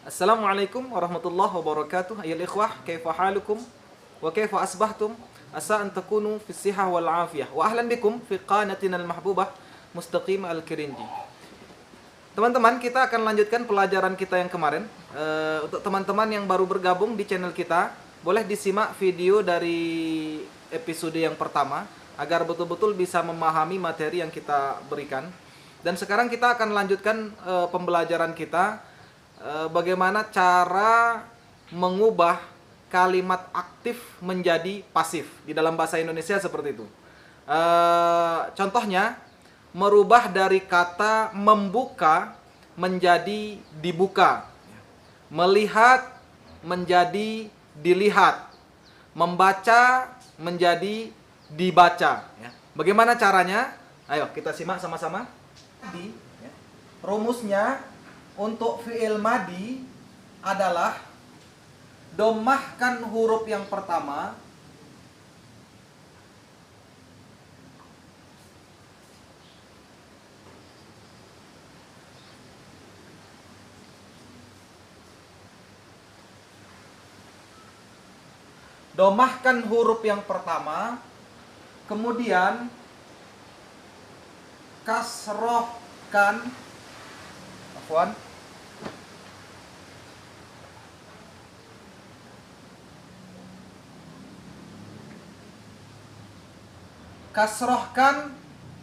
Assalamualaikum warahmatullahi wabarakatuh. Ayyuhal ikhwah, kaifa halukum wa kaifa asbahtum? Asa an takunu fis sihah wal afiyah. Wa ahlan bikum fi qanatina al-mahbubah Mustaqim Al-Kirindi. Teman-teman, kita akan lanjutkan pelajaran kita yang kemarin. Untuk teman-teman yang baru bergabung di channel kita, boleh disimak video dari episode yang pertama agar betul-betul bisa memahami materi yang kita berikan. Dan sekarang kita akan lanjutkan pembelajaran kita, bagaimana cara mengubah kalimat aktif menjadi pasif. Di dalam bahasa Indonesia seperti itu. Contohnya, merubah dari kata membuka menjadi dibuka, melihat menjadi dilihat, membaca menjadi dibaca. Bagaimana caranya? Ayo kita simak sama-sama. Rumusnya untuk fi'il madi adalah dhammahkan huruf yang pertama, dhammahkan huruf yang pertama, kemudian kasrohkan, kasrohkan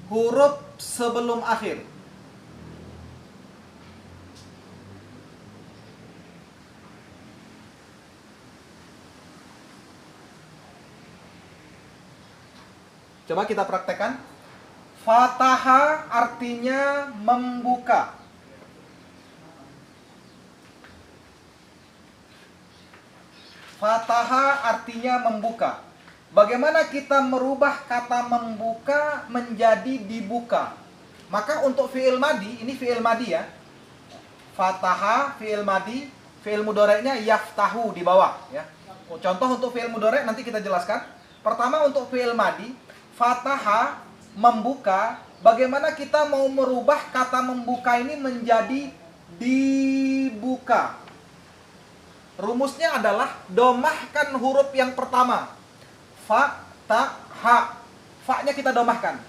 huruf sebelum akhir. Coba kita praktekkan. Fataha artinya membuka. Fataha artinya membuka. Bagaimana kita merubah kata membuka menjadi dibuka? Maka untuk fi'il madi, ini fi'il madi ya. Fataha, fi'il madi, fi'il mudhari'nya yaftahu di bawah ya. Contoh untuk fi'il mudhari' nanti kita jelaskan. Pertama untuk fi'il madi, fataha membuka. Bagaimana kita mau merubah kata membuka ini menjadi dibuka? Rumusnya adalah dhammahkan huruf yang pertama. Fa, ta, ha. Fa-nya kita dhammahkan.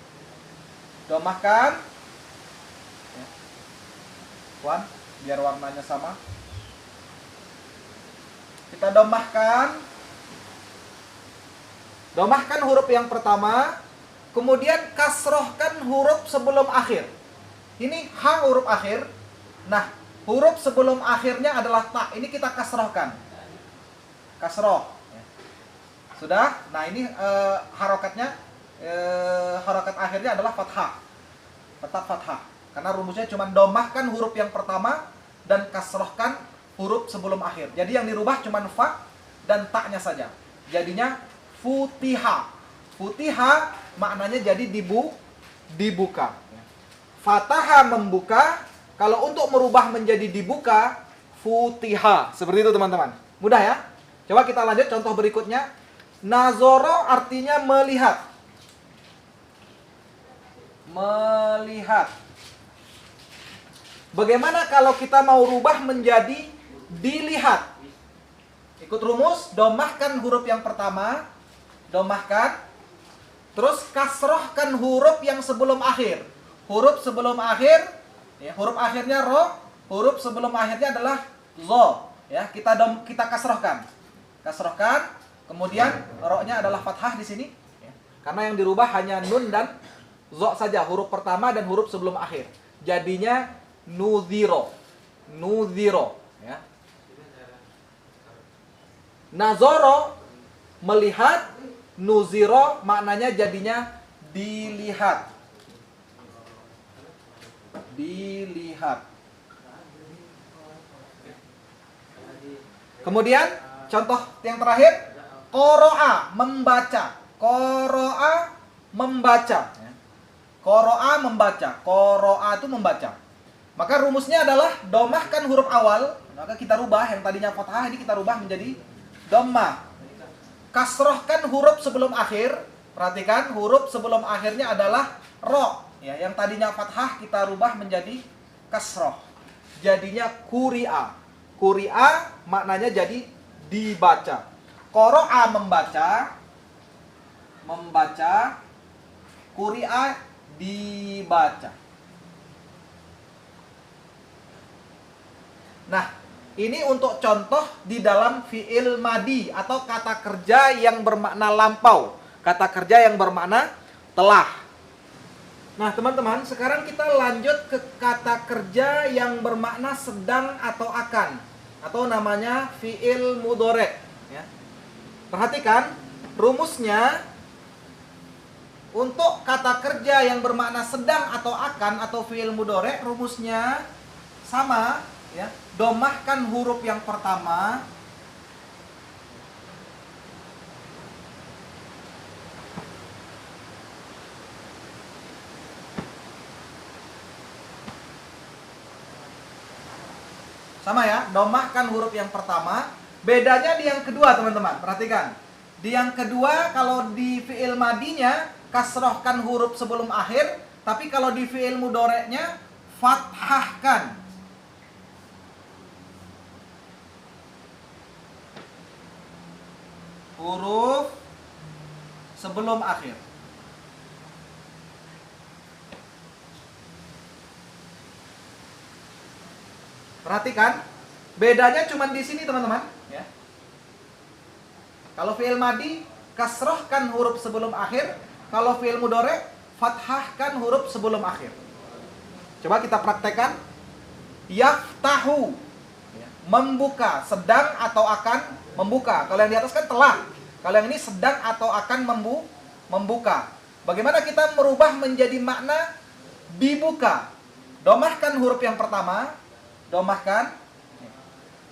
Dhammahkan. Wan, biar warnanya sama. Kita dhammahkan. Dhammahkan huruf yang pertama, kemudian kasrohkan huruf sebelum akhir. Ini ha huruf akhir. Nah, huruf sebelum akhirnya adalah ta. Ini kita kasrohkan. Kasroh. Sudah? Nah, ini harokatnya, harokat akhirnya adalah fathah. Tetap fathah. Karena rumusnya cuma dhammahkan huruf yang pertama dan kasrohkan huruf sebelum akhir. Jadi yang dirubah cuma fa dan ta-nya saja. Jadinya futiha. Futiha maknanya jadi dibuka. Fataha membuka. Kalau untuk merubah menjadi dibuka, futiha. Seperti itu teman-teman. Mudah ya? Coba kita lanjut contoh berikutnya. Nazoro artinya melihat. Melihat. Bagaimana kalau kita mau rubah menjadi dilihat? Ikut rumus, dhammahkan huruf yang pertama. Dhammahkan. Terus kasrohkan huruf yang sebelum akhir. Huruf sebelum akhir, ya, huruf akhirnya ro, huruf sebelum akhirnya adalah zo. Ya, kita kasrohkan. Kasrohkan, kemudian ro-nya adalah fathah di sini. Ya, karena yang dirubah hanya nun dan zo saja, huruf pertama dan huruf sebelum akhir. Jadinya nuziro. Nuziro, ya. Nazoro melihat, nuziro maknanya jadinya dilihat. Dilihat. Kemudian contoh yang terakhir, qoro'a membaca. Qoro'a membaca. Qoro'a membaca. Qoro'a itu membaca. Maka rumusnya adalah dhammahkan huruf awal. Maka kita rubah yang tadinya fathah ini kita rubah menjadi dhammah. Kasrohkan huruf sebelum akhir. Perhatikan, huruf sebelum akhirnya adalah ro. Ya, yang tadinya fathah kita rubah menjadi kasroh. Jadinya kuri'a. Quri'a maknanya jadi dibaca. Qara'a membaca, membaca. Quri'a dibaca. Nah, ini untuk contoh di dalam fi'il madi atau kata kerja yang bermakna lampau, kata kerja yang bermakna telah. Nah, teman-teman, sekarang kita lanjut ke kata kerja yang bermakna sedang atau akan, atau namanya fi'il mudhari', ya. Perhatikan rumusnya. Untuk kata kerja yang bermakna sedang atau akan atau fi'il mudhari', rumusnya sama, ya. Domahkan huruf yang pertama, sama ya, domahkan huruf yang pertama. Bedanya di yang kedua, teman-teman. Perhatikan. Di yang kedua, kalau di fi'il madinya kasrohkan huruf sebelum akhir, tapi kalau di fi'il mudhari'nya fathahkan huruf sebelum akhir. Perhatikan, bedanya cuma di sini, teman-teman, ya. Kalau fi'il madi kasrohkan huruf sebelum akhir, kalau fi'il mudhari' fathahkan huruf sebelum akhir. Coba kita praktekkan. Yaftahu, membuka, sedang atau akan membuka. Kalau yang di atas kan telah. Kalau yang ini sedang atau akan membuka. Bagaimana kita merubah menjadi makna dibuka? Domahkan huruf yang pertama, domahkan.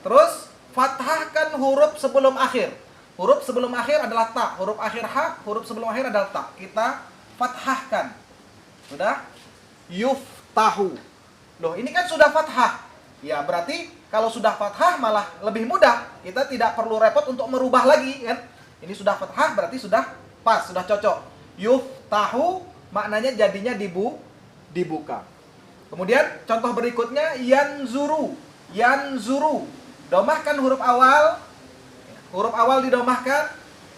Terus fathahkan huruf sebelum akhir. Huruf sebelum akhir adalah ta, huruf akhir ha, huruf sebelum akhir adalah ta. Kita fathahkan. Sudah? Yuftahu. Loh, ini kan sudah fathah. Ya, berarti kalau sudah fathah malah lebih mudah. Kita tidak perlu repot untuk merubah lagi, kan? Ini sudah fathah berarti sudah pas, sudah cocok. Yuftahu maknanya jadinya dibuka. Kemudian contoh berikutnya yanzuru. Yanzuru. Domahkan huruf awal. Huruf awal didomahkan,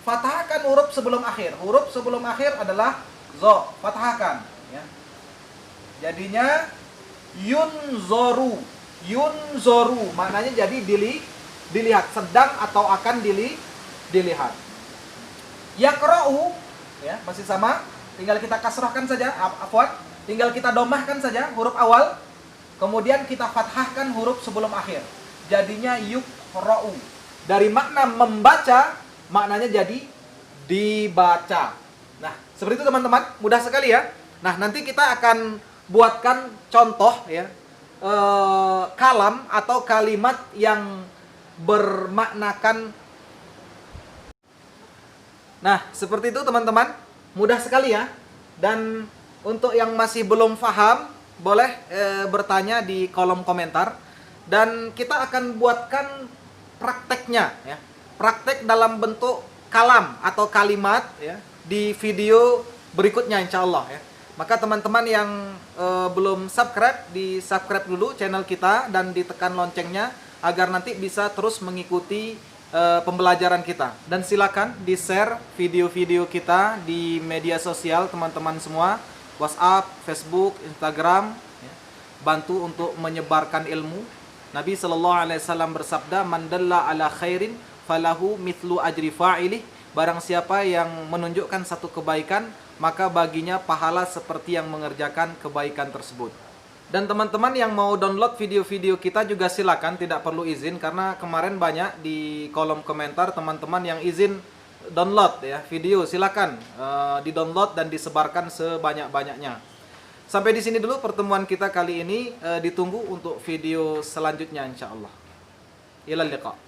fathahkan huruf sebelum akhir. Huruf sebelum akhir adalah zo, fathahkan, ya. Jadinya yunzoru. Yunzoru maknanya jadi dilihat, sedang atau akan dilihat. Yaqra'u, ya, masih sama, tinggal kita kasrahkan saja, afwan, tinggal kita domahkan saja huruf awal, kemudian kita fathahkan huruf sebelum akhir. Jadinya yuqra'u. Dari makna membaca, maknanya jadi dibaca. Nah, seperti itu teman-teman, mudah sekali ya. Nah, nanti kita akan buatkan contoh ya, kalam atau kalimat yang bermaknakan. Nah, seperti itu teman-teman, mudah sekali ya. Dan untuk yang masih belum paham, boleh bertanya di kolom komentar. Dan kita akan buatkan prakteknya ya, praktek dalam bentuk kalam atau kalimat ya, di video berikutnya insya Allah ya. Maka teman-teman yang belum subscribe, di subscribe dulu channel kita dan ditekan loncengnya agar nanti bisa terus mengikuti pembelajaran kita. Dan silakan di share video-video kita di media sosial teman-teman semua, WhatsApp, Facebook, Instagram ya. Bantu untuk menyebarkan ilmu. Nabi SAW bersabda, "Man dalla ala khairin falahu mithlu ajri fa'ilih." Barang siapa yang menunjukkan satu kebaikan, maka baginya pahala seperti yang mengerjakan kebaikan tersebut. Dan teman-teman yang mau download video-video kita juga silakan, tidak perlu izin, karena kemarin banyak di kolom komentar teman-teman yang izin download ya video. Silakan di-download dan disebarkan sebanyak-banyaknya. Sampai di sini dulu pertemuan kita kali ini. Ditunggu untuk video selanjutnya insyaallah. Ilal liqa.